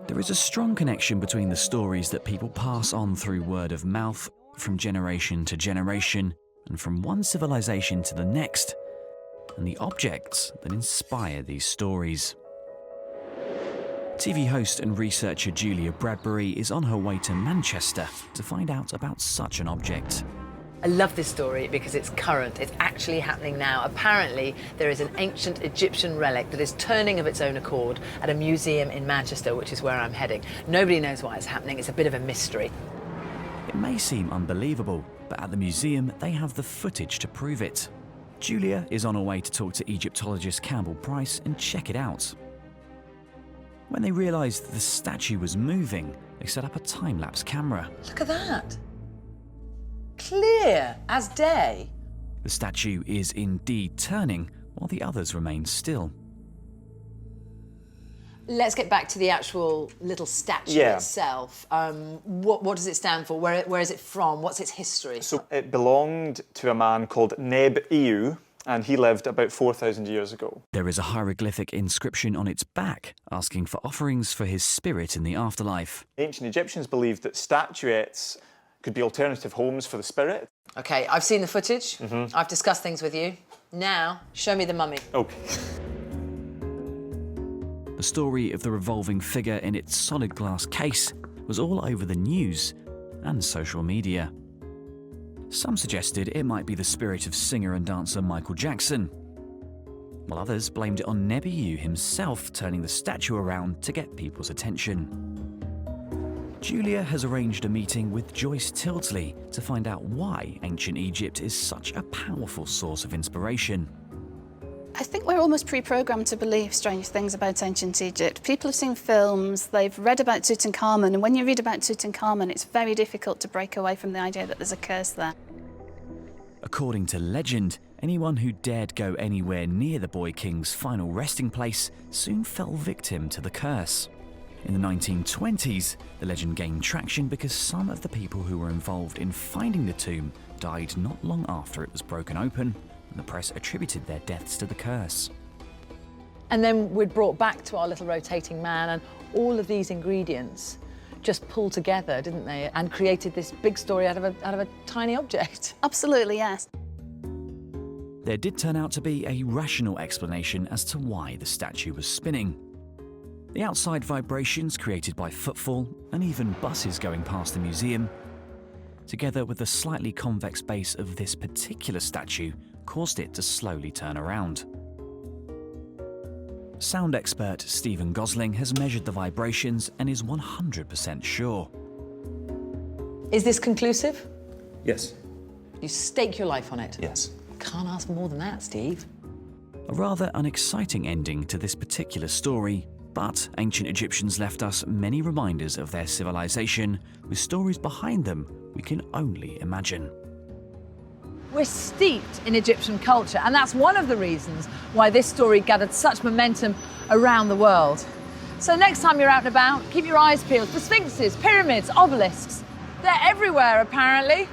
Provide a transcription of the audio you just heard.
There is a strong connection between the stories that people pass on through word of mouth, from generation to generation, and from one civilization to the next, and the objects that inspire these stories. TV host and researcher Julia Bradbury is on her way to Manchester to find out about such an object. I love this story because it's current. It's actually happening now. Apparently, there is an ancient Egyptian relic that is turning of its own accord at a museum in Manchester, which is where I'm heading. Nobody knows why it's happening. It's a bit of a mystery. It may seem unbelievable, but at the museum, they have the footage to prove it. Julia is on her way to talk to Egyptologist Campbell Price and check it out. When they realised the statue was moving, they set up a time-lapse camera. Look at that. Clear as day. The statue is indeed turning, while the others remain still. Let's get back to the actual little statue itself. What does it stand for? Where is it from? What's its history? So it belonged to a man called Neb-Eu, and he lived about 4,000 years ago. There is a hieroglyphic inscription on its back, asking for offerings for his spirit in the afterlife. Ancient Egyptians believed that statuettes could be alternative homes for the spirit. OK, I've seen the footage. I've discussed things with you. Now, show me the mummy. OK. The story of the revolving figure in its solid glass case was all over the news and social media. Some suggested it might be the spirit of singer and dancer Michael Jackson, while others blamed it on Neb-Eu himself turning the statue around to get people's attention. Julia has arranged a meeting with Joyce Tildesley to find out why ancient Egypt is such a powerful source of inspiration. I think we're almost pre-programmed to believe strange things about ancient Egypt. People have seen films, they've read about Tutankhamun, and when you read about Tutankhamun, it's very difficult to break away from the idea that there's a curse there. According to legend, anyone who dared go anywhere near the boy king's final resting place soon fell victim to the curse. In the 1920s, the legend gained traction because some of the people who were involved in finding the tomb died not long after it was broken open, and the press attributed their deaths to the curse. And then we're brought back to our little rotating man, and all of these ingredients just pulled together, didn't they, and created this big story out of a tiny object. Absolutely, yes. There did turn out to be a rational explanation as to why the statue was spinning. The outside vibrations created by footfall and even buses going past the museum, together with the slightly convex base of this particular statue, caused it to slowly turn around. Sound expert Stephen Gosling has measured the vibrations and is 100% sure. Is this conclusive? Yes. You stake your life on it? Yes. Can't ask more than that, Steve. A rather unexciting ending to this particular story, but ancient Egyptians left us many reminders of their civilization, with stories behind them we can only imagine. We're steeped in Egyptian culture, and that's one of the reasons why this story gathered such momentum around the world. So next time you're out and about, keep your eyes peeled for sphinxes, pyramids, obelisks. They're everywhere, apparently.